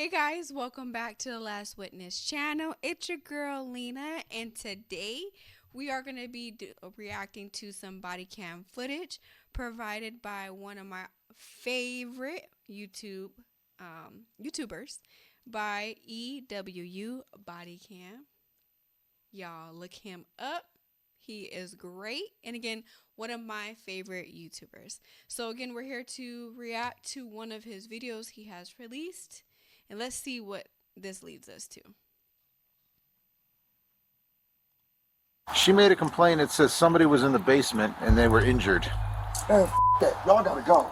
Hey guys, welcome back to the Last Witness channel. It's your girl Lena, and today we are going to be reacting to some body cam footage provided by one of my favorite YouTubers by EWU Body Cam. Y'all look him up. He is great, and again, one of my favorite YouTubers. So again, we're here to react to one of his videos he has released. And let's see what this leads us to. She made a complaint that says somebody was in the basement and they were injured. Man, that. Y'all gotta go.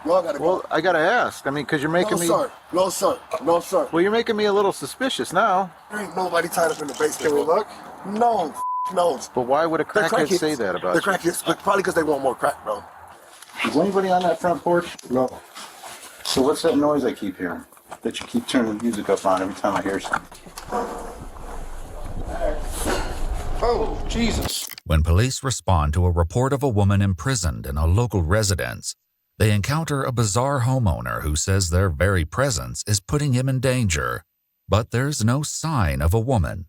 Y'all gotta go. Well, I gotta ask. I mean, because you're making me... No, sir. No, sir. Well, you're making me a little suspicious now. There ain't nobody tied up in the basement. Can we look? No, no. But why would a crackhead say that about you? The crackheads, probably because they want more crack, bro. Is anybody on that front porch? No. So what's that noise I keep hearing? That you keep turning the music up on every time I hear something. Oh, Jesus. When police respond to a report of a woman imprisoned in a local residence, they encounter a bizarre homeowner who says their very presence is putting him in danger, but there's no sign of a woman.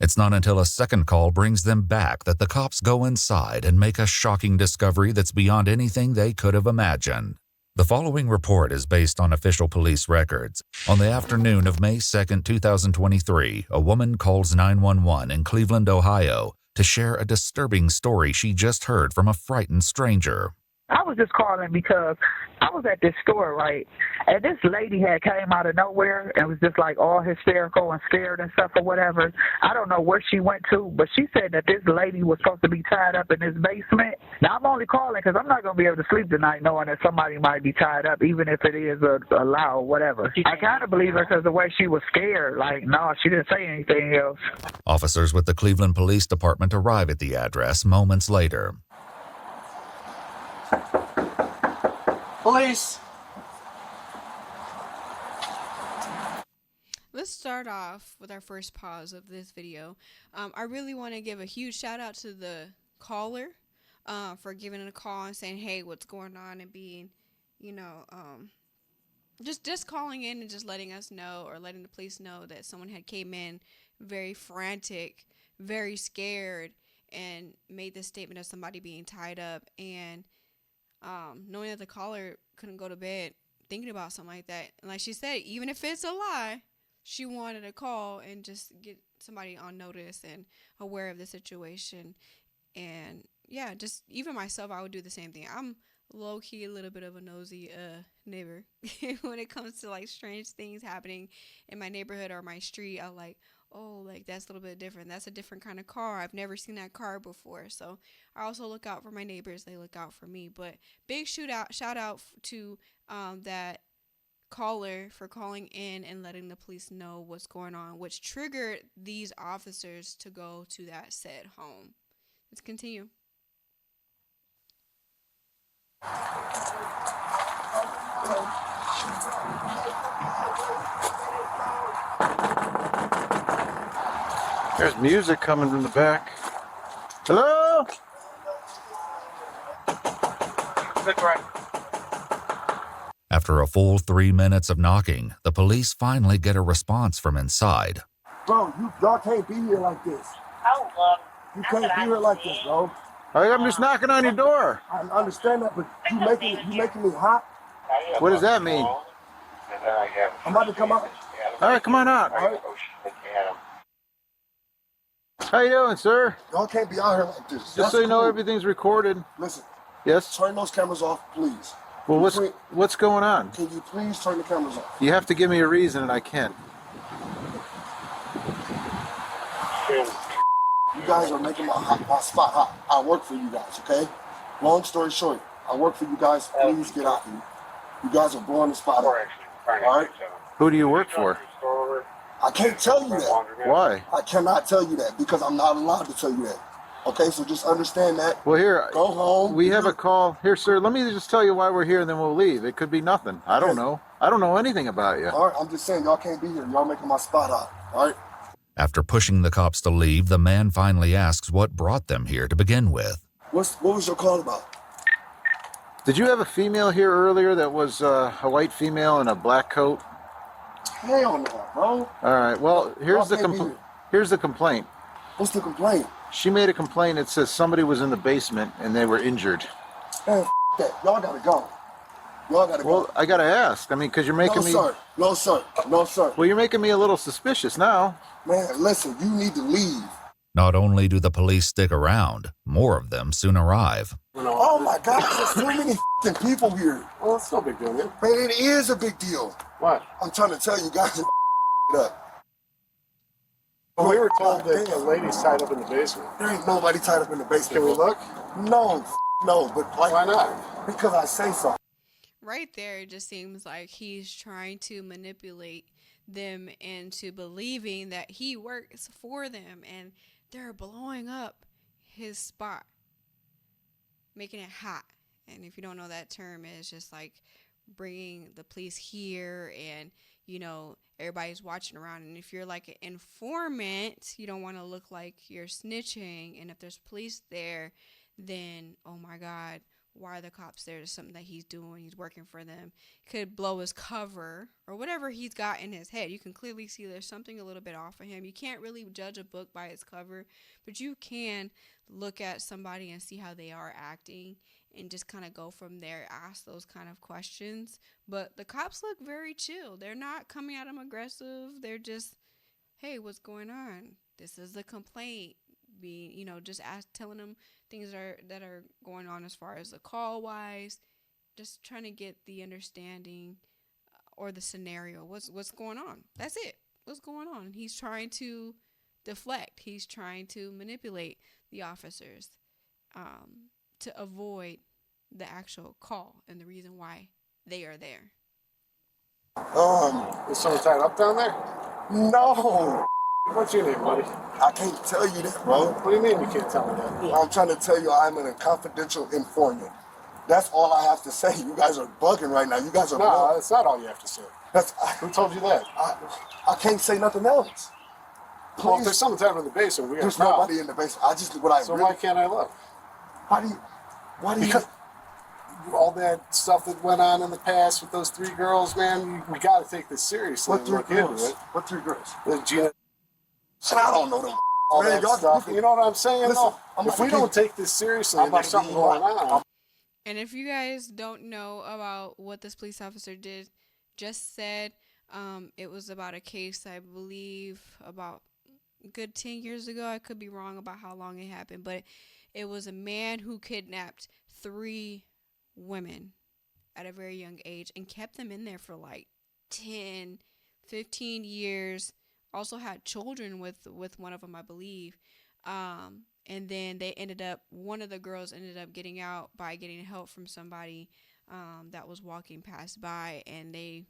It's not until a second call brings them back that the cops go inside and make a shocking discovery that's beyond anything they could have imagined. The following report is based on official police records. On the afternoon of May 2, 2023, a woman calls 911 in Cleveland, Ohio, to share a disturbing story she just heard from a frightened stranger. I was just calling because I was at this store, right, and this lady had came out of nowhere and was just like all hysterical and scared and stuff or whatever. I don't know where she went to, but she said that this lady was supposed to be tied up in this basement. Now, I'm only calling because I'm not going to be able to sleep tonight knowing that somebody might be tied up, even if it is a lie or whatever. I kind of believe her because the way she was scared, like, no, she didn't say anything else. Officers with the Cleveland Police Department arrive at the address moments later. Police! Let's start off with our first pause of this video. I really want to give a huge shout out to the caller for giving a call and saying, hey, what's going on, and being, just calling in and just letting us know, or letting the police know that someone had came in very frantic, very scared, and made this statement of somebody being tied up, and knowing that the caller couldn't go to bed thinking about something like that. And like she said, even if it's a lie, she wanted to call and just get somebody on notice and aware of the situation. And yeah, just even myself, I would do the same thing. I'm low-key a little bit of a nosy neighbor when it comes to like strange things happening in my neighborhood or my street. I like, oh, like that's a little bit different. That's a different kind of car. I've never seen that car before. So I also look out for my neighbors. They look out for me. But big shout out to that caller for calling in and letting the police know what's going on, which triggered these officers to go to that said home. Let's continue. There's music coming from the back. Hello? After a full 3 minutes of knocking, the police finally get a response from inside. Bro, y'all can't be here like this. You can't be here like this, bro. I'm just knocking on your door. I understand that, but you making me hot. What does that mean? I'm about to come out. All right, come on out. All right. How you doing, sir? Y'all can't be out here like this. Just so you know, everything's recorded. Listen. Yes? Turn those cameras off, please. Well, what's going on? Can you please turn the cameras off? You have to give me a reason, and I can't. You guys are making my spot hot. I work for you guys, okay? Long story short, I work for you guys. Please get out here. You guys are blowing the spot up. All right? Who do you work for? I can't tell you that. Why? I cannot tell you that because I'm not allowed to tell you that. Okay, so just understand that. Well, here, go home. We have a call. Here, sir, let me just tell you why we're here, and then we'll leave. It could be nothing. I don't know. I don't know anything about you. All right, I'm just saying, y'all can't be here. Y'all making my spot hot. All right? After pushing the cops to leave, the man finally asks what brought them here to begin with. What was your call about? Did you have a female here earlier that was a white female in a black coat? Hell no, bro. All right. Well, here's the complaint. What's the complaint? She made a complaint. It says somebody was in the basement and they were injured. Man, that. Y'all gotta go. Y'all gotta go. Well, I gotta ask. I mean, because you're making me. No, sir. No, sir. Well, you're making me a little suspicious now. Man, listen. You need to leave. Not only do the police stick around, more of them soon arrive. Oh my God, there's too many people here. Well, it's no big deal, man. Man, it is a big deal. What? I'm trying to tell you guys up. Well, we were told that the lady's tied up in the basement. There ain't nobody tied up in the basement. Can we look? No, but like, why not? Because I say so. Right there, it just seems like he's trying to manipulate them into believing that he works for them, and they're blowing up his spot, making it hot. And if you don't know that term, it's just like bringing the police here, and everybody's watching around. And if you're like an informant, you don't want to look like you're snitching. And if there's police there, then oh my God, why are the cops there? There's something that he's doing. He's working for them. Could blow his cover or whatever he's got in his head. You can clearly see there's something a little bit off of him. You can't really judge a book by its cover, but you can look at somebody and see how they are acting and just kind of go from there, ask those kind of questions. But the cops look very chill. They're not coming at him aggressive. They're just, hey, what's going on? This is the complaint. Just telling them things that are going on as far as the call wise, just trying to get the understanding or the scenario. What's going on? That's it. What's going on? He's trying to deflect. He's trying to manipulate the officers to avoid the actual call and the reason why they are there. Is someone tied up down there? No. What's your name, buddy? I can't tell you that, bro. What do you mean you can't tell me that? I'm trying to tell you I'm a confidential informant. That's all I have to say. You guys are bugging right now. You guys are No, that's not all you have to say. Who told you that? I can't say nothing else. Please. Well, if there's someone tied up in the basement, we got There's a problem. nobody in the basement. Why can't I look? Why do you? Because all that stuff that went on in the past with those three girls, man, we got to take this seriously. What three look into girls? it. What three girls? Gina, I don't know them. all Man, that stuff. You know what I'm saying? Listen, No. If we don't take this seriously, and there's something going on. And if you guys don't know about what this police officer just said, it was about a case, I believe, about a good 10 years ago. I could be wrong about how long it happened, but it was a man who kidnapped 3 women at a very young age and kept them in there for like 10, 15 years. Also had children with one of them, I believe. And then one of the girls ended up getting out by getting help from somebody that was walking past by, and they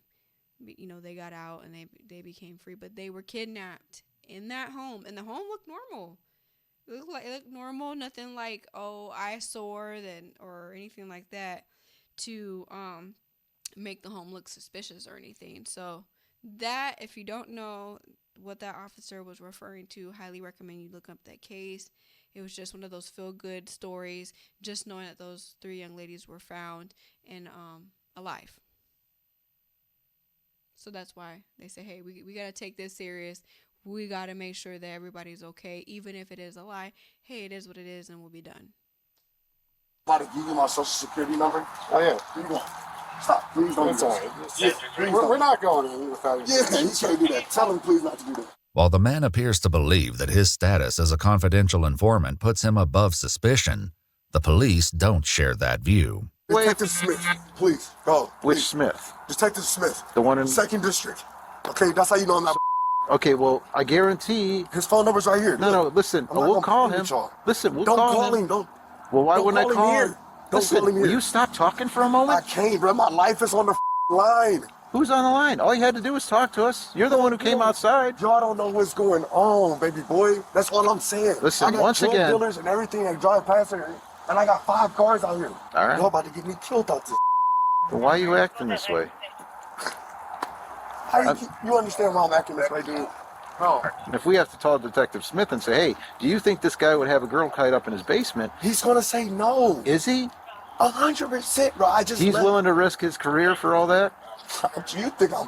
got out and they became free. But they were kidnapped in that home, and the home looked normal. It looked normal, nothing like eyesore or anything like that to make the home look suspicious or anything. So that, if you don't know what that officer was referring to, highly recommend you look up that case. It was just one of those feel-good stories, just knowing that those 3 young ladies were found and alive. So that's why they say, hey, we got to take this serious. We got to make sure that everybody's okay, even if it is a lie. Hey, it is what it is, and we'll be done. I'm about to give you my social security number. Oh, yeah. Here you go. Stop. Please don't It's do all that. right. We're not going in without you. Yeah, you can't do that. Tell him please not to do that. While the man appears to believe that his status as a confidential informant puts him above suspicion, the police don't share that view. Detective Smith, please, go. Which Please. Smith? Detective Smith. The one in... 2nd District. Okay, that's how you know I'm not... Okay, well, I guarantee... His phone number's right here. No, listen, we'll call him. Listen, we'll call him. Don't call him. Don't. Well, why Don't wouldn't I call him call here. him? Don't Listen, call him here. will you stop talking for a I moment? can't, bro. My life is on the line. Who's on the line? All you had to do was talk to us. You're the one who came outside. Y'all don't know what's going on, baby boy. That's all I'm saying. Listen, I got once drug again- dealers and everything that drive past here, and I got 5 cars out here. All right. Y'all about to get me killed out this. Well, why are you acting this way? You understand why I'm acting this way, dude? Bro, And if we have to call Detective Smith and say, hey, do you think this guy would have a girl tied up in his basement? he's gonna say no. Is he? 100%, bro. I just He's left. willing to risk his career for all that? You think I'm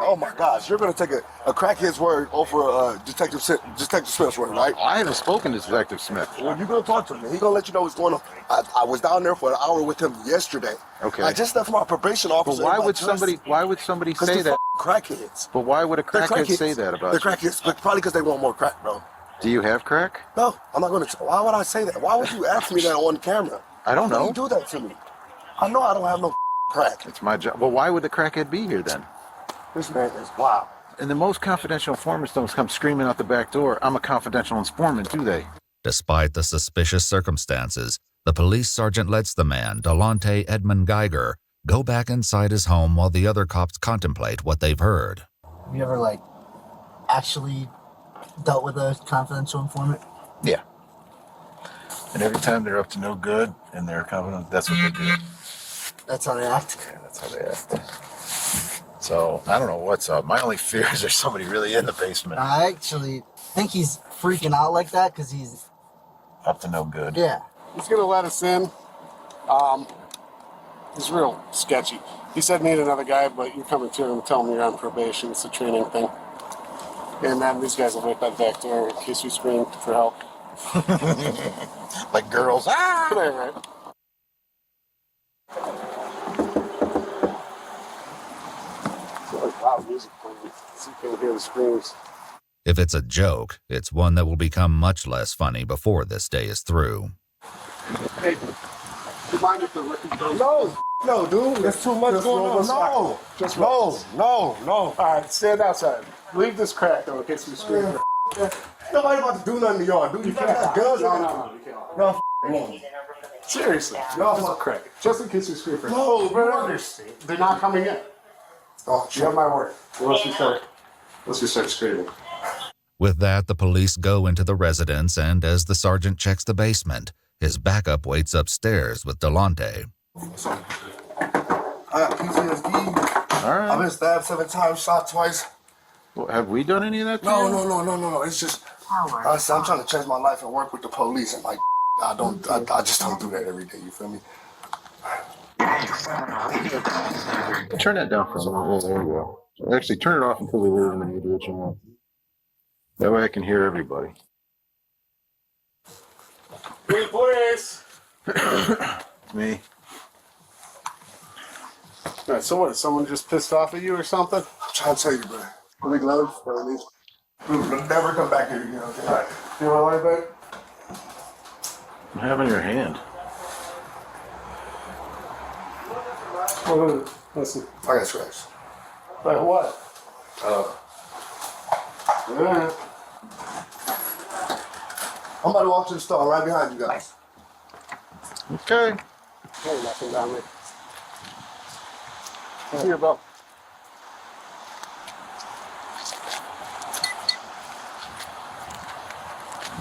Oh my gosh, you're gonna take a crackhead's word over Detective Smith's word, right? I haven't spoken to Detective Smith. Well, you're gonna talk to him. He's gonna let you know what's going on. I was down there for an hour with him yesterday. Okay. I just left my probation officer. But why would somebody say that? Crackheads. But why would a They're crackhead say that about They're you? crackheads, but probably because they want more crack, bro. Do you have crack? No, I'm not gonna. Why would I say that? Why would you ask me that on camera? I don't Why know. would you do that to me? I know I don't have no crack. It's my job. Well, why would the crackhead be here then? This man is wild. And the most confidential informants don't come screaming out the back door, I'm a confidential informant, do they? Despite the suspicious circumstances, the police sergeant lets the man, Dalontay Edmond-Geiger, go back inside his home while the other cops contemplate what they've heard. Have you ever, actually dealt with a confidential informant? Yeah. And every time they're up to no good and they're confident, that's what they do. That's how they act? Yeah, that's how they act. So, I don't know what's up. My only fear is there's somebody really in the basement. I actually think he's freaking out like that because he's... Up to no good. Yeah. He's gonna let us in. He's real sketchy. He said need another guy, but you're coming to him and tell him you're on probation. It's a training thing. And then these guys will wait by the back door in case you scream for help. Like girls. Ah! Right. Loud music playing, so you can hear the screams. If it's a joke, it's one that will become much less funny before this day is through. Hey, do you mind if the record goes? No, dude. There's too much going on. No. Just No. All right, stand outside. Leave this crack though in case we scream. Nobody about to do nothing to y'all, dude. You can't have guns on No, you can't. No, Seriously, No, this is crack. Just in case we scream for No, bro. They're not coming in. Oh, You have my word. Unless you start screaming. With that, the police go into the residence, and as the sergeant checks the basement, his backup waits upstairs with Dalontay. I got PTSD. All right. I've been stabbed 7 times, shot twice. Well, have we done any of that? No. It's just I'm trying to change my life and work with the police, and I just don't do that every day. You feel me? Turn that down for a minute. There we go. Actually, turn it off until we leave and then you do what you want. That way I can hear everybody. Hey, boys. Me. All right, so what? Is someone just pissed off at you or something? I'm trying to tell you, bro. Let me gloves, felonious. Never come back here again. Okay? All right. You want to lie back? What happened in your hand? Oh, listen. I got scratched. Like what? Yeah. I'm about to walk to the store. I'm right behind you guys. Okay. Ain't nothing down there. Here, Bob.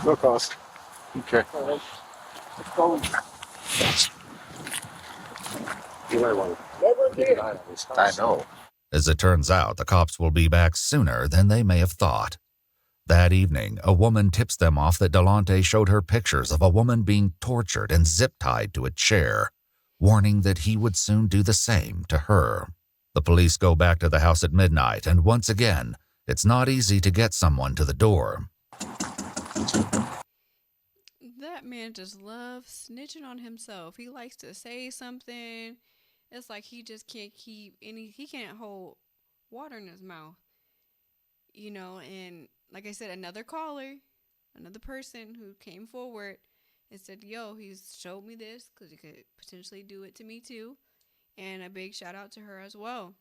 No cost. Okay. Let's go. You might want to keep an eye on this house. I know. As it turns out, the cops will be back sooner than they may have thought. That evening, a woman tips them off that Dalontay showed her pictures of a woman being tortured and zip-tied to a chair, warning that he would soon do the same to her. The police go back to the house at midnight, and once again, it's not easy to get someone to the door. That man just loves snitching on himself. He likes to say something. It's like he just can't he can't hold water in his mouth. And like I said, another person who came forward and said, yo, he's showed me this because he could potentially do it to me too. And a big shout out to her as well.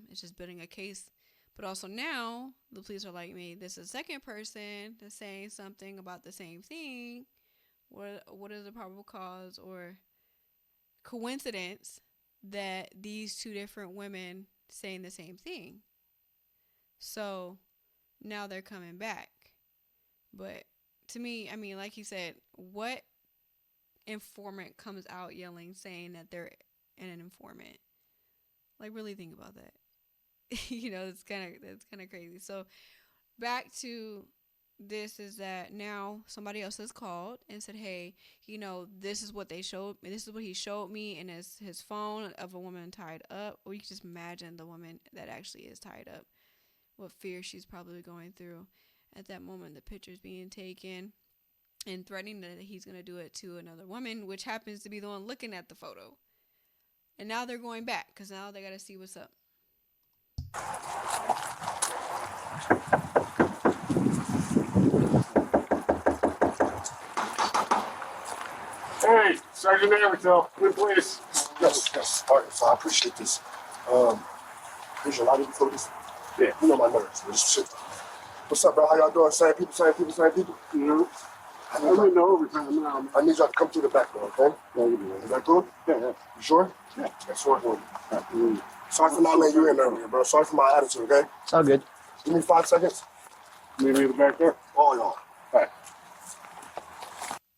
It's just building a case. But also now the police are like, me, this is a second person that's saying something about the same thing. What is the probable cause or coincidence that these two different women saying the same thing? So now they're coming back. But to me, I mean, like you said, what informant comes out yelling, saying that they're an informant? Like, really think about that. It's kind of crazy. So back to this is that now somebody else has called and said, hey, this is what they showed me. This is what he showed me in his phone of a woman tied up. Or you can just imagine the woman that actually is tied up, what fear she's probably going through at that moment. The picture's being taken and threatening that he's going to do it to another woman, which happens to be the one looking at the photo. And now they're going back because now they got to see what's up. Hey, Sergeant Everton, good place. Yes. All right, so I appreciate this. There's a lot of you for this. Yeah. You know my nerves. This shit. What's up, bro? How y'all doing? Same people? Mm-hmm. I'm in the overtime now. I need y'all to come through the back door, okay? Yeah, you do. Is that cool? Yeah. You sure? Yeah. That's sure. Sorry for not letting you in earlier, bro. Sorry for my attitude, okay? It's all good. Give me 5 seconds. Meet me in the back door. All y'all. All right.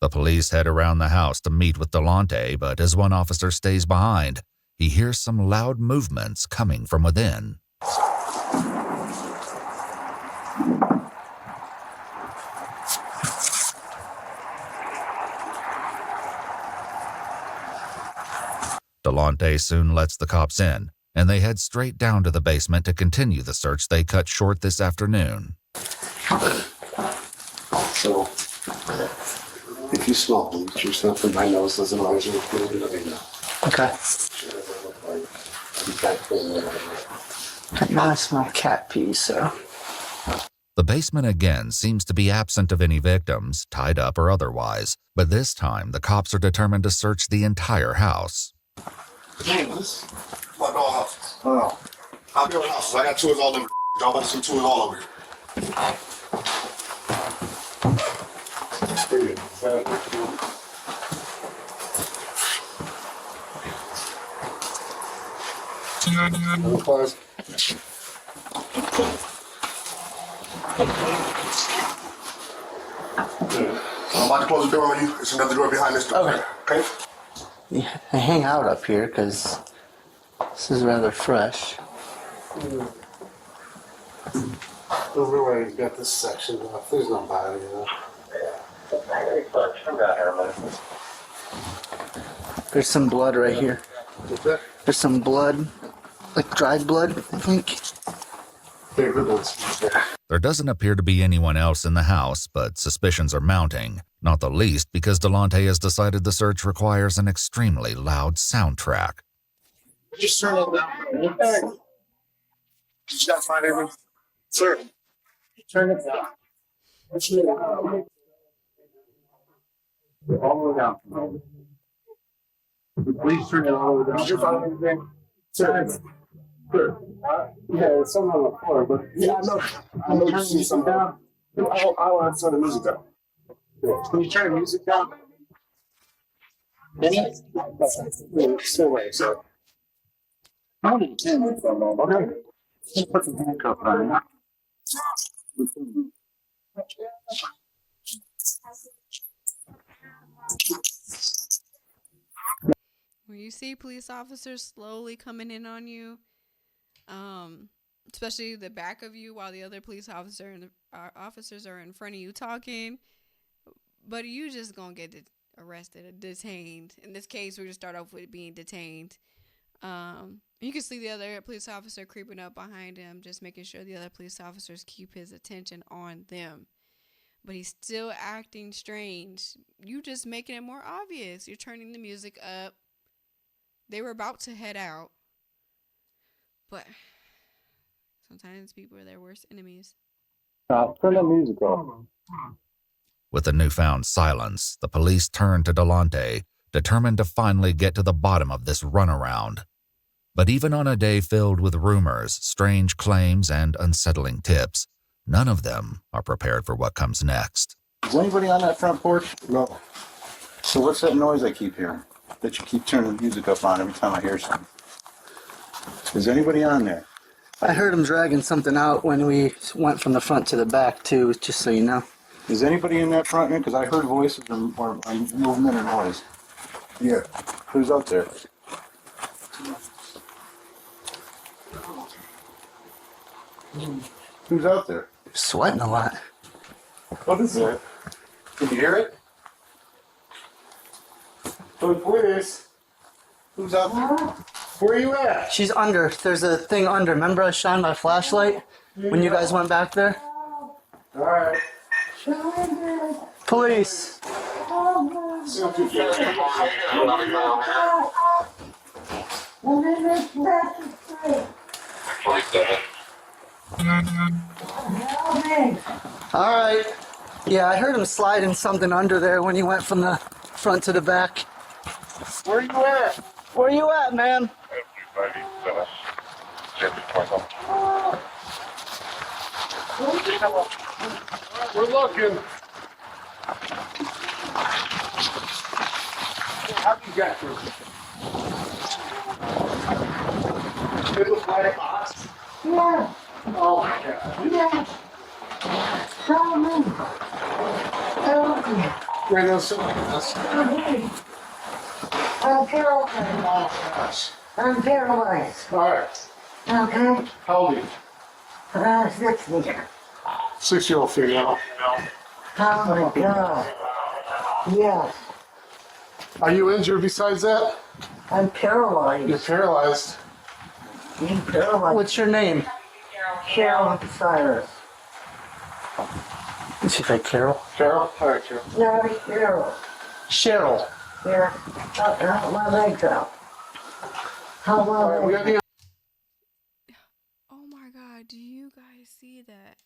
The police head around the house to meet with Dalontay, but as one officer stays behind, he hears some loud movements coming from within. Dalontay soon lets the cops in, and they head straight down to the basement to continue the search they cut short this afternoon. So, if you smell bleach or something, my nose doesn't always look good. Okay. Now I smell cat pee, so. The basement again seems to be absent of any victims, tied up or otherwise, but this time the cops are determined to search the entire house. This my doghouse. Oh. I'll be on houses. I got tours all over. Y'all about to see tours all over here. Pretty good. Close. I'm about to close the door on you. There's another door behind this door. Okay? Yeah, I hang out up here because this is rather fresh. Everybody's got this section off. There's nobody, There's some blood right here. There's some blood, like dried blood, I think. There doesn't appear to be anyone else in the house, but suspicions are mounting, not the least because Dalontay has decided the search requires an extremely loud soundtrack. Just turn it down. Hey. Did you guys find anything? Sir. Turn it down. All the way down. Please turn it all the way down. Did you find anything? Sir. Yeah, it's something on the floor, but Yeah, I know you see something. I want to turn the music down. can you turn the music down? Still away, so. Okay. Put the handcuff on. When you see police officers slowly coming in on you, especially the back of you while the other police officer and the officers are in front of you talking, but you just gonna get arrested or detained. In this case, we're gonna start off with being detained. You can see the other police officer creeping up behind him, just making sure the other police officers keep his attention on them. But he's still acting strange. You just making it more obvious. You're turning the music up. They were about to head out. But sometimes people are their worst enemies. Turn the music off. With the newfound silence, the police turn to Dalontay, determined to finally get to the bottom of this runaround. But even on a day filled with rumors, strange claims, and unsettling tips, none of them are prepared for what comes next. Is anybody on that front porch? No. So what's that noise I keep hearing? That you keep turning the music up on every time I hear something. Is anybody on there? I heard him dragging something out when we went from the front to the back, too, just so you know. Is anybody in that front end? Because I heard voices or movement or noise. Yeah. Who's out there? Who's out there? Sweating a lot. What is it? Can you hear it? Oh, please. Who's out there? Where are you at? She's under. There's a thing under. Remember I shined my flashlight when you guys went back there? All right. Police. See what you get. All right. Yeah, I heard him sliding something under there when he went from the front to the back. Where are you at? Where you at, man? We're looking. How do you get through? It looks like a box. Yeah, Oh my God. yeah. Tell me. Right now, so I'm paralyzed. I'm paralyzed. all right. Okay? How old are you? 60. 6-year-old female. Oh my God. Yes. Are you injured besides that? I'm You're paralyzed. paralyzed. I'm paralyzed. What's your name? Cheryl Cyrus. Is she like Carol? Carol? All right, Carol. No, Cheryl. Cheryl. Yeah. How my legs out? How All my right, we got legs the Oh my God, do you guys see that?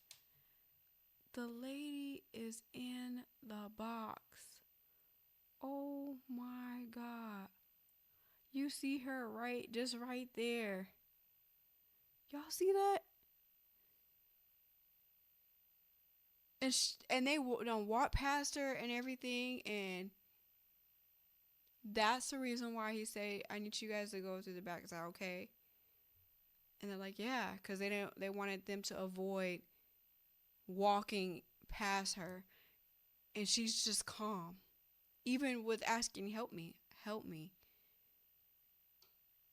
The lady is in the box. Oh my God. You see her just right there. Y'all see that? And they done walk past her and everything, and that's the reason why he say, I need you guys to go through the back. Is that okay? And they're like, yeah, because they wanted them to avoid walking past her, and she's just calm, even with asking, help me,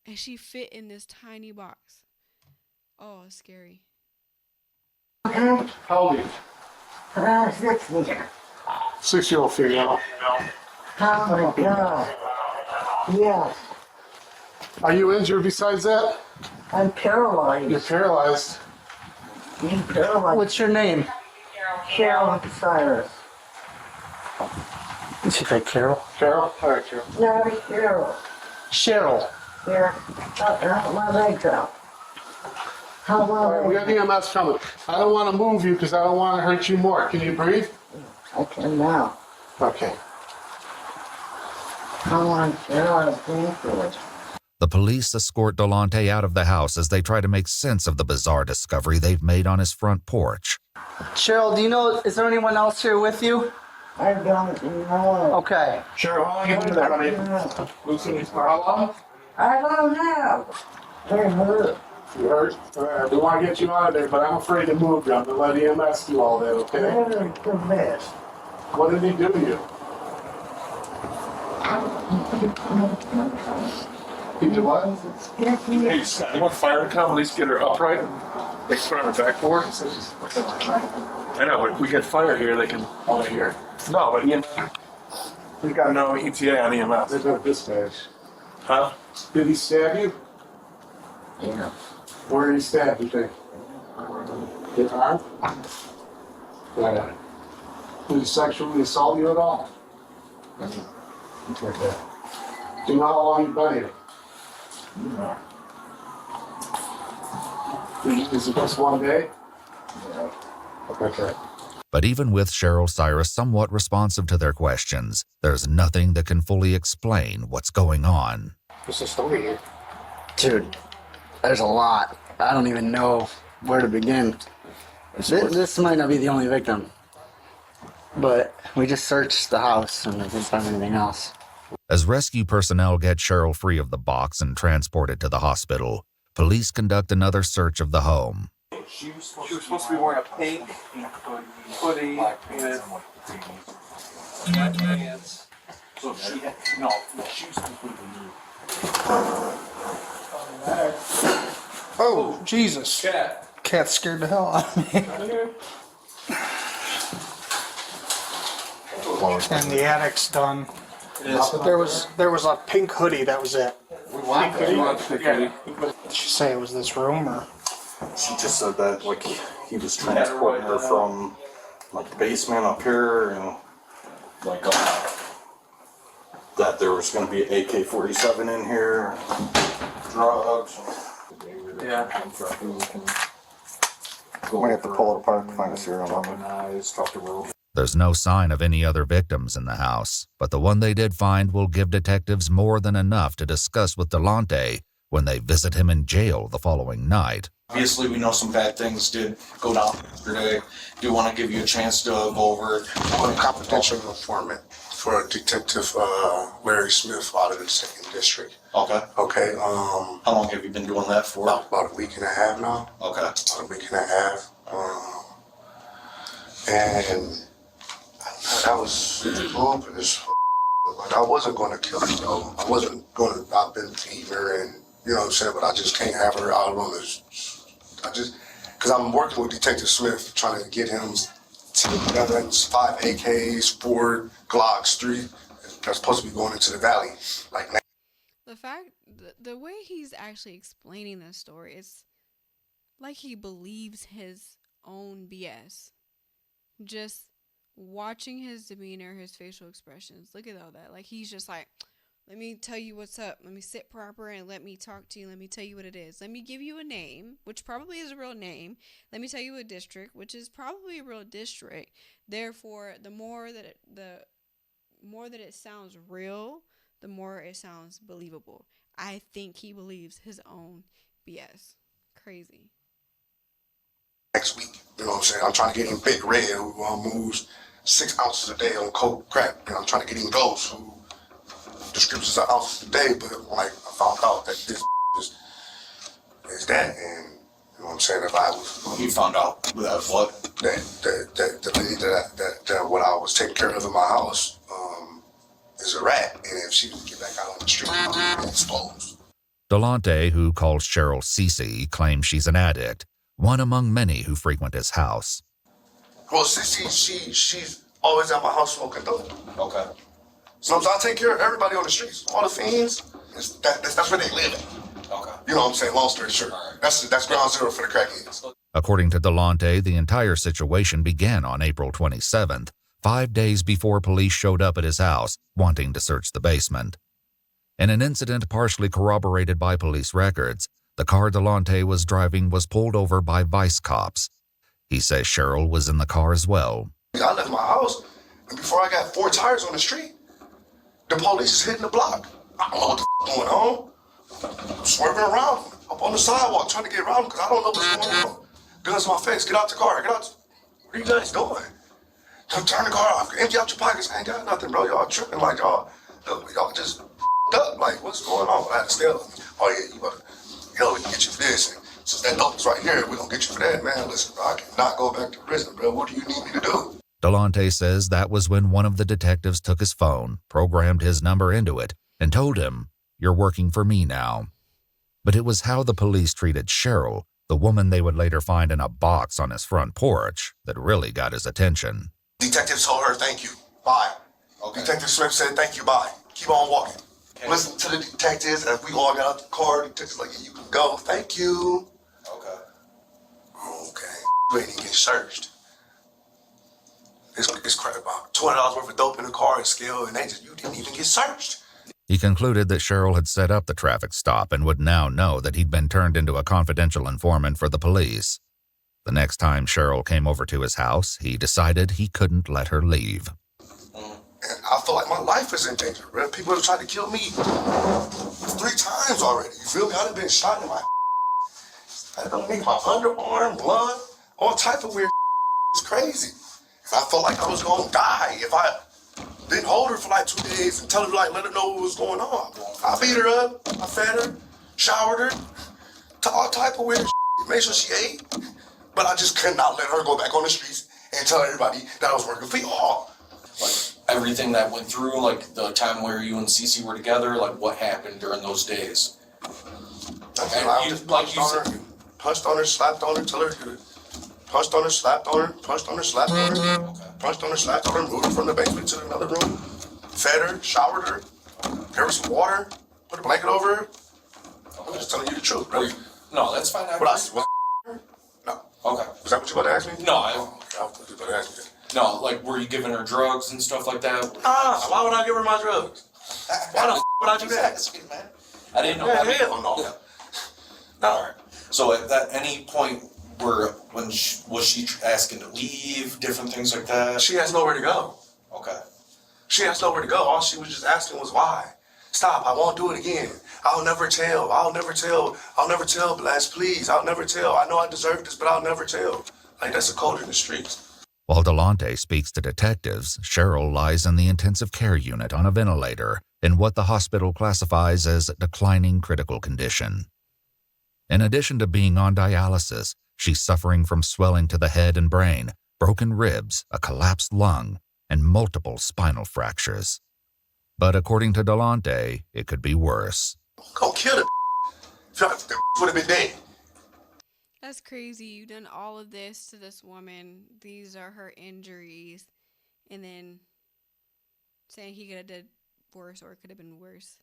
and she fit in this tiny box. Oh, it's scary. okay? How old are you? 60. 6-year-old female. Oh my God. Yes. Are you injured besides that? I'm You're paralyzed. paralyzed. I'm paralyzed. What's your name? Cheryl Cyrus. Is she like Carol? Carol? All right, Carol. No, Cheryl. Cheryl. Yeah. How my legs out? How All right, we my got legs the EMS coming. I don't want to move you because I don't want to hurt you more. Can you breathe? I can now. Okay. I want to get out of pain. The police escort Dalontay out of the house as they try to make sense of the bizarre discovery they've made on his front porch. Cheryl, do you know, is there anyone else here with you? I don't know. Okay. Cheryl, how long you been there, honey? Lucy, how long? I don't know. They're hurt. You hurt? All right, we want to get you out of there, but I'm afraid to move you. I'm going to let EMS do all that, okay? They're the best. What did he do to you? He did what? Hey, Scott, you want fire to come at least get her upright? They can put her on her backboard? I know, we get fire here, they can only hear. No, but we got no ETA on EMS. There's no dispatch. Huh? Did he stab you? Yeah. Where did he stab you, think? His arm? Yeah. Did he sexually assault you at all? Okay. Do you know how long you've been here? No. Is it just one day? Yeah. Okay. But even with Cheryl Cyrus somewhat responsive to their questions, there's nothing that can fully explain what's going on. What's the story here? Dude, there's a lot. I don't even know where to begin. This might not be the only victim. But we just searched the house and we didn't find anything else. As rescue personnel get Cheryl free of the box and transported to the hospital, police conduct another search of the home. She was supposed to be wearing a pink hoodie with pants. So she had, no, she was completely nude. Oh, Jesus. Cat. Cat scared the hell out of me. closed. And the attic's done. There was a pink hoodie. That was it. Pink hoodie. Did she say it was this room or? She just said that like he was transporting her from like the basement up here, and like that there was going to be an AK-47 in here, drugs. Yeah. We might have to pull it apart and find a serial number. There's no sign of any other victims in the house, but the one they did find will give detectives more than enough to discuss with Dalontay when they visit him in jail the following night. Obviously, we know some bad things did go down yesterday. Do want to give you a chance to go over it. I'm a confidential informant for Detective Larry Smith out of the 2nd District. Okay. Okay. How long have you been doing that for? About a week and a half now. Okay. About a week and a half. And I was going for this. Like, I wasn't going to kill her, though. I wasn't going to. I've been feeding her, and you know what I'm saying. But I just can't have her out on this. Because I'm working with Detective Smith, trying to get him 10 guns, 5 AKs, 4 Glocks, 3. That's supposed to be going into the valley. Like The way he's actually explaining this story, it's like he believes his own BS. Just watching his demeanor, his facial expressions, look at all that. Like, he's just like, let me tell you what's up. Let me sit proper and let me talk to you. Let me tell you what it is. Let me give you a name, which probably is a real name. Let me tell you a district, which is probably a real district. Therefore, the more that it sounds real, the more it sounds believable. I think he believes his own BS. Crazy. Next week, you know what I'm saying? I'm trying to get him Big Red, who moves 6 ounces a day on coke crack. And I'm trying to get him Ghost, who descriptions of ounces a day, but like I found out that this is that, and you know what I'm saying? If I was, you found out that what? That the lady that what I was taking care of in my house is a rat, and if she would get back out on the street, I'll be exposed. Dalontay, who calls Cheryl Cece, claims she's an addict, one among many who frequent his house. Well, she's always at my house smoking dope. Okay. Sometimes I take care of everybody on the streets, all the fiends. That's where they live at. Okay. You know what I'm saying? Long story short, that's ground zero for the crackheads. According to Dalontay, the entire situation began on April 27th, 5 days before police showed up at his house, wanting to search the basement. In an incident partially corroborated by police records, the car Dalontay was driving was pulled over by vice cops. He says Cheryl was in the car as well. I left my house, and before I got 4 tires on the street, the police is hitting the block. I don't know what the going on. I'm swerving around up on the sidewalk trying to get around because I don't know what's going on. Guns in my face, get out the car, get out. What are you guys doing? Turn the car off, empty out your pockets. I ain't got nothing, bro. Y'all tripping like y'all just up. Like, what's going on? I had to stay up. Oh yeah, you better, we can get you for this. And since that dope is right here, we're gonna get you for that, man. Listen, bro, I cannot go back to prison, bro. What do you need me to do? Dalontay says that was when one of the detectives took his phone, programmed his number into it, and told him, "You're working for me now." But it was how the police treated Cheryl, the woman they would later find in a box on his front porch, that really got his attention. Detective told her, thank you, bye. Okay. Detective Smith said, thank you, bye. Keep on walking. Okay. Listen to the detectives as we all got out the car. The detectives like, yeah, you can go, thank you. Okay. Okay. You ain't even get searched. It's crap about $200 worth of dope in the car and scale, and you didn't even get searched. He concluded that Cheryl had set up the traffic stop and would now know that he'd been turned into a confidential informant for the police. The next time Cheryl came over to his house, he decided he couldn't let her leave. And I feel like my life is in danger, bro. People have tried to kill me 3 times already. You feel me? I done been shot in my I don't need my underarm, blood, all type of weird. It's crazy. If I felt like I was gonna die, if I didn't hold her for like 2 days and tell her, like, let her know what was going on. I beat her up, I fed her, showered her, all type of weird made sure she ate. But I just could not let her go back on the streets and tell everybody that I was working for y'all. Like, everything that went through, like the time where you and Cece were together, like what happened during those days? I just punched on her, slapped on her, till her punched on her, slapped on her, punched on her, slapped on her. Okay. punched on her, slapped on her, moved her from the basement to another room, fed her, showered her, gave her some water, put a blanket over her. I'm just telling you the truth, right? No, that's fine. What else? No. Okay. Is that what you about to ask me? No, I thought you about to ask me. no, like, were you giving her drugs and stuff like that? Why would I give her my drugs? Why the would I do that? I didn't know. Yeah, hell no. Yeah. No. All right. So at any point was she asking to leave, different things like that? She has nowhere to go. Okay. She has nowhere to go. All she was just asking was why. Stop, I won't do it again. I'll never tell, Blast, please. I'll never tell. I know I deserve this, but I'll never tell. Like, that's a code in the streets. While Dalontay speaks to detectives, Cheryl lies in the intensive care unit on a ventilator in what the hospital classifies as declining critical condition. In addition to being on dialysis, she's suffering from swelling to the head and brain, broken ribs, a collapsed lung, and multiple spinal fractures. But according to Dalontay, it could be worse. Go kill it. That would have been dead. That's crazy. You done all of this to this woman. These are her injuries. And then saying he could have did worse or it could have been worse.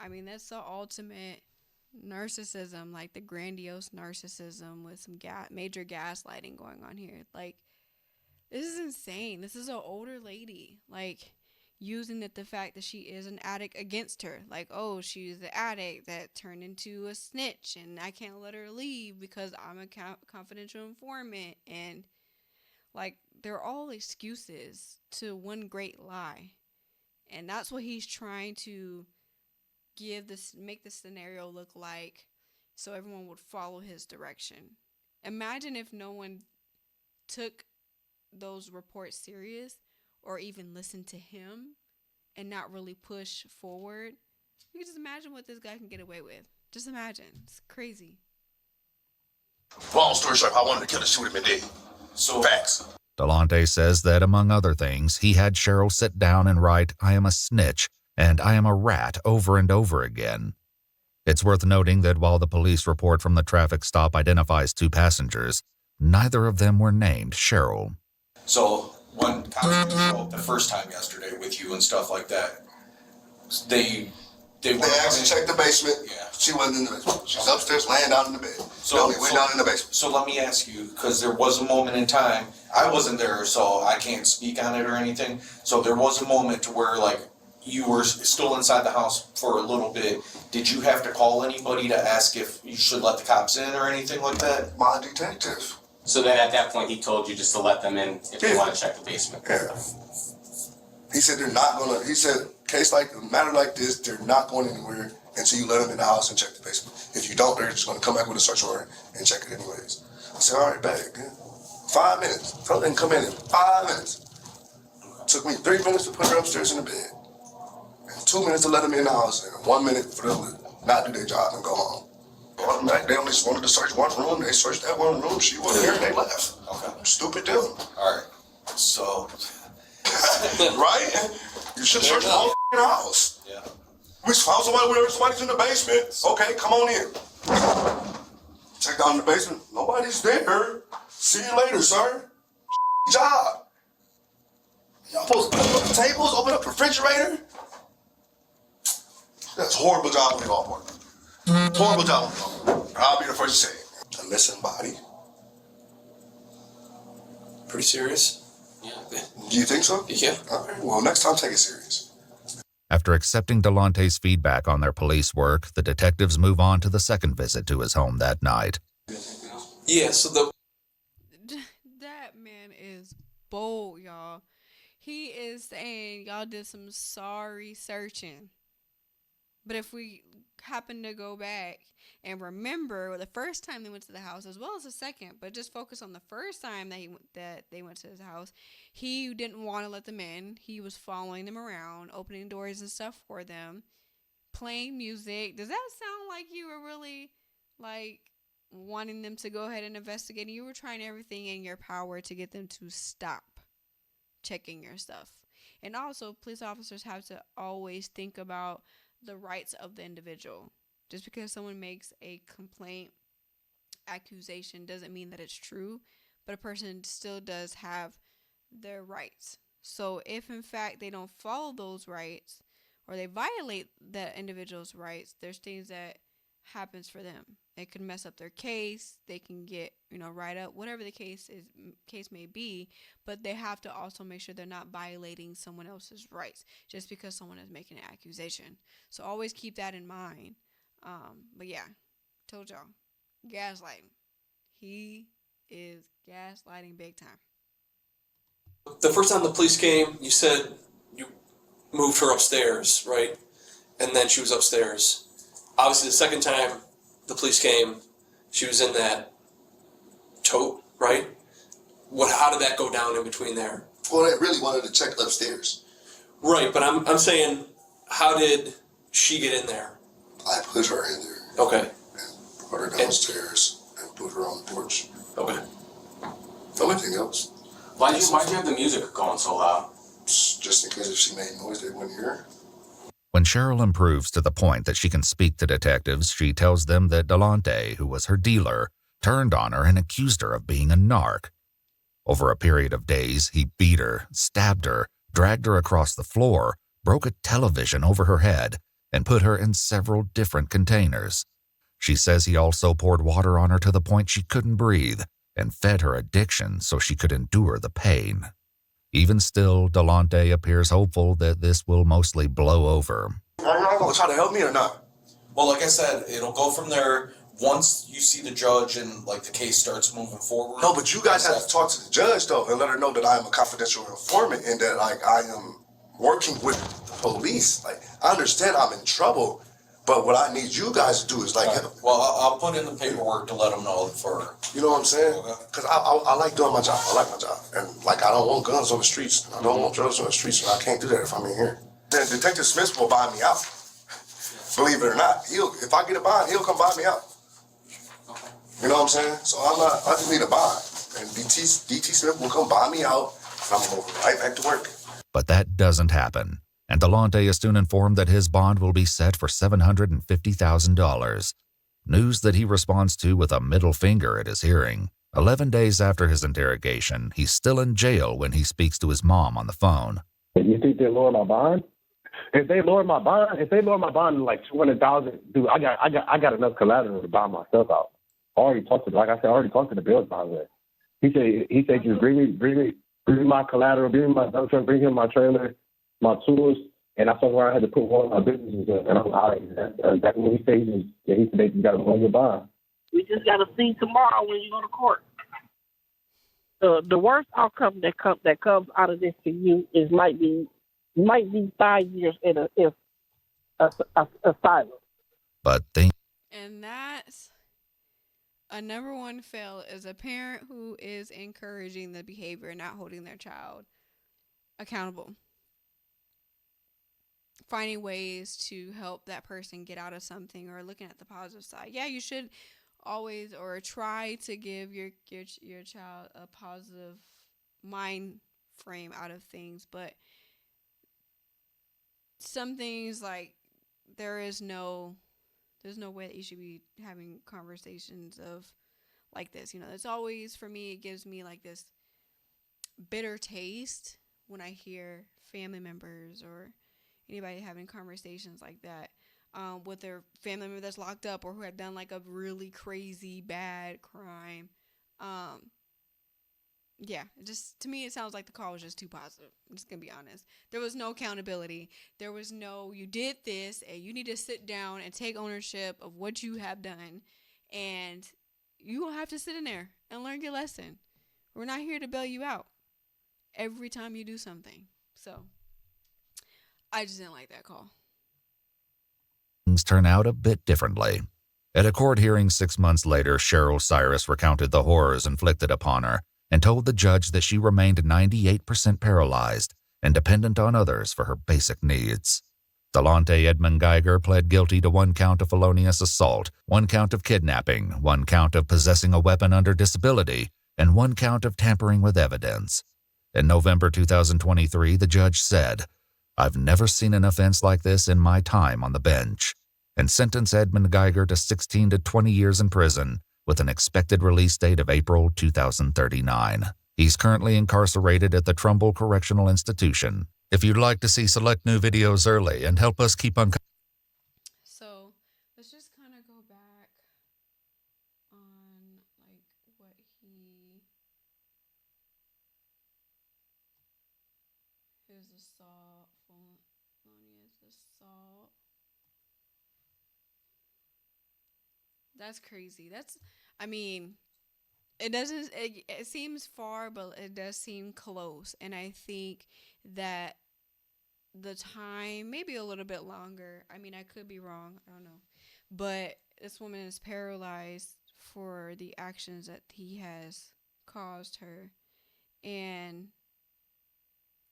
I mean, that's the ultimate narcissism, like the grandiose narcissism with some major gaslighting going on here. Like, this is insane. This is an older lady, like, using the fact that she is an addict against her. Like, oh, she's the addict that turned into a snitch and I can't let her leave because I'm a confidential informant. And, like, they're all excuses to one great lie. And that's what he's trying to make the scenario look like so everyone would follow his direction. Imagine if no one took those reports serious or even listened to him and not really push forward. You can just imagine what this guy can get away with. Just imagine. It's crazy. Long story short, if I wanted to kill her, she would have been dead. So facts. Dalontay says that, among other things, he had Cheryl sit down and write, "I am a snitch," and "I am a rat" over and over again. It's worth noting that while the police report from the traffic stop identifies 2 passengers, neither of them were named Cheryl. So when cops showed up the first time yesterday with you and stuff like that, they actually checked the basement. Yeah. She wasn't in the basement. She's upstairs laying down in the bed. We went down in the basement. So let me ask you, because there was a moment in time, I wasn't there, so I can't speak on it or anything. So there was a moment to where, like, you were still inside the house for a little bit. Did you have to call anybody to ask if you should let the cops in or anything like that? My detective. So then at that point, he told you just to let them in if they want to check the basement. Yeah. He said they're not gonna. He said a matter like this, they're not going anywhere until you let them in the house and check the basement. If you don't, they're just gonna come back with a search warrant and check it anyways. I said, all right, bag. 5 minutes. Tell them to come in 5 minutes. Took me 3 minutes to put her upstairs in the bed. And 2 minutes to let them in the house, and 1 minute for them to not do their job and go home. They only wanted to search one room. They searched that one room. She wasn't here and they left. Okay. Stupid deal. All right. So. Right? You should search the whole house. Yeah. We found somebody's in the basement. Okay, come on in. Check down in the basement. Nobody's there. See you later, sir. Job. Y'all supposed to open up the tables, open up the refrigerator? That's a horrible job on the golf board. Horrible job on the golf board. I'll be the first to say it. A missing body. Pretty serious. Yeah. Do you think so? Yeah. All right. Well, next time, take it serious. After accepting Dalontay's feedback on their police work, the detectives move on to the second visit to his home that night. Yeah, so that man is bold, y'all. He is saying y'all did some sorry searching. But if we happen to go back and remember the first time they went to the house, as well as the second, but just focus on the first time that they went to his house, he didn't want to let them in. He was following them around, opening doors and stuff for them, playing music. Does that sound like you were really, like, wanting them to go ahead and investigate? You were trying everything in your power to get them to stop checking your stuff. And also, police officers have to always think about the rights of the individual. Just because someone makes a complaint, accusation, doesn't mean that it's true, but a person still does have their rights. So if in fact they don't follow those rights or they violate that individual's rights, there's things that happens for them. It could mess up their case. They can get, write up, whatever the case may be. But they have to also make sure they're not violating someone else's rights just because someone is making an accusation. So always keep that in mind. But yeah, told y'all, gaslighting. He is gaslighting big time. The first time the police came, you said you moved her upstairs, right? And then she was upstairs. Obviously, the second time the police came, she was in that tote, right? How did that go down in between there? Well, they really wanted to check upstairs. Right, but I'm saying, how did she get in there? I put her in there. Okay. And brought her downstairs and put her on the porch. Okay. Anything else? Why'd you have the music going so loud? Just in case if she made noise, they wouldn't hear. When Cheryl improves to the point that she can speak to detectives, she tells them that Dalontay, who was her dealer, turned on her and accused her of being a narc. Over a period of days, he beat her, stabbed her, dragged her across the floor, broke a television over her head, and put her in several different containers. She says he also poured water on her to the point she couldn't breathe and fed her addiction so she could endure the pain. Even still, Dalontay appears hopeful that this will mostly blow over. Are you going to try to help me or not? Well, like I said, it'll go from there once you see the judge and the case starts moving forward. No, but you guys have to talk to the judge though and let her know that I am a confidential informant and that I am working with the police. I understand I'm in trouble, but what I need you guys to do is help. Well, I'll put in the paperwork to let them know for. You know what I'm saying? Because I like doing my job. I like my job, and I don't want guns on the streets. I don't want drugs on the streets, and I can't do that if I'm in here. Then Detective Smith will buy me out. Believe it or not, if I get a bond, he'll come buy me out. You know what I'm saying? So I just need a bond, and DT Smith will come buy me out, and I'm gonna go right back to work. But that doesn't happen, and Dalontay is soon informed that his bond will be set for $750,000. News that he responds to with a middle finger at his hearing. 11 days after his interrogation, he's still in jail when he speaks to his mom on the phone. You think they lower my bond? If they lower my bond to like $200,000, dude, I got enough collateral to buy myself out. I already talked to the bill advisor. He said just bring me my collateral, bring me my dump truck, bring him my trailer, my tools, and I saw where I had to put one of my businesses in. And that's what he said. He said you got to lower your bond. We just got to see tomorrow when you go to court. The worst outcome that comes out of this for you is might be 5 years in asylum. But And that's a number one fail is a parent who is encouraging the behavior and not holding their child accountable. Finding ways to help that person get out of something or looking at the positive side. Yeah, you should always or try to give your child a positive mind frame out of things, but some things there's no way that you should be having conversations of like this. It's always, for me, it gives me this bitter taste when I hear family members or anybody having conversations like that with their family member that's locked up or who had done a really crazy bad crime. Yeah, to me it sounds like the call was just too positive. I'm just gonna be honest. There was no accountability. There was no, you did this and you need to sit down and take ownership of what you have done, and you gonna have to sit in there and learn your lesson. We're not here to bail you out every time you do something. So I just didn't like that call. Things turn out a bit differently. At a court hearing 6 months later, Cheryl Cyrus recounted the horrors inflicted upon her and told the judge that she remained 98% paralyzed and dependent on others for her basic needs. Dalontay Edmond-Geiger pled guilty to 1 count of felonious assault, 1 count of kidnapping, 1 count of possessing a weapon under disability, and 1 count of tampering with evidence. In November 2023, the judge said, "I've never seen an offense like this in my time on the bench," and sentenced Edmond-Geiger to 16 to 20 years in prison with an expected release date of April 2039. He's currently incarcerated at the Trumbull Correctional Institution. If you'd like to see select new videos early and help us keep on... So let's just kind of go back on like what his assault, felonious assault. That's crazy. I mean, it seems far, but it does seem close. And I think that the time, maybe a little bit longer. I mean, I could be wrong. I don't know. But this woman is paralyzed for the actions that he has caused her. And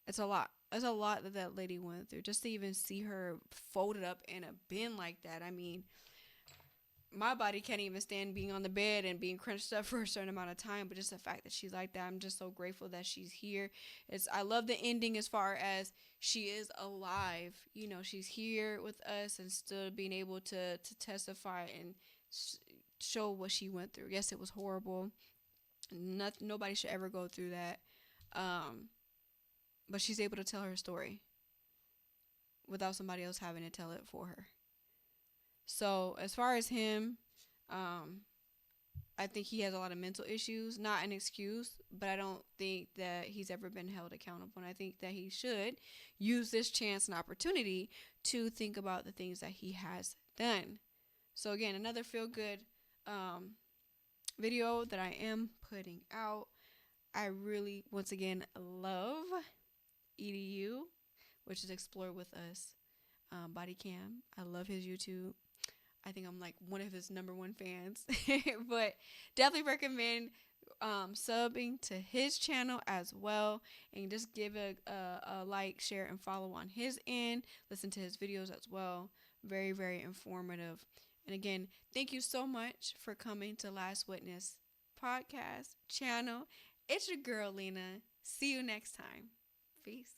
it's a lot. It's a lot that lady went through. Just to even see her folded up in a bin like that. I mean, my body can't even stand being on the bed and being crunched up for a certain amount of time, but just the fact that she's like that, I'm just so grateful that she's here. I love the ending as far as she is alive. You know, she's here with us and still being able to testify and show what she went through. Yes, it was horrible. Nobody should ever go through that. But she's able to tell her story without somebody else having to tell it for her. So as far as him, I think he has a lot of mental issues. Not an excuse, but I don't think that he's ever been held accountable. And I think that he should use this chance and opportunity to think about the things that he has done. So again, another feel-good video that I am putting out. I really, once again, love EDU, which is Explore With Us. Body cam. I love his YouTube. I think I'm like one of his number one fans. But definitely recommend subbing to his channel as well, and just give a like, share, and follow on his end. Listen to his videos as well. Very, very informative. And again, thank you so much for coming to Last Witness podcast channel. It's your girl Lena. See you next time. Peace.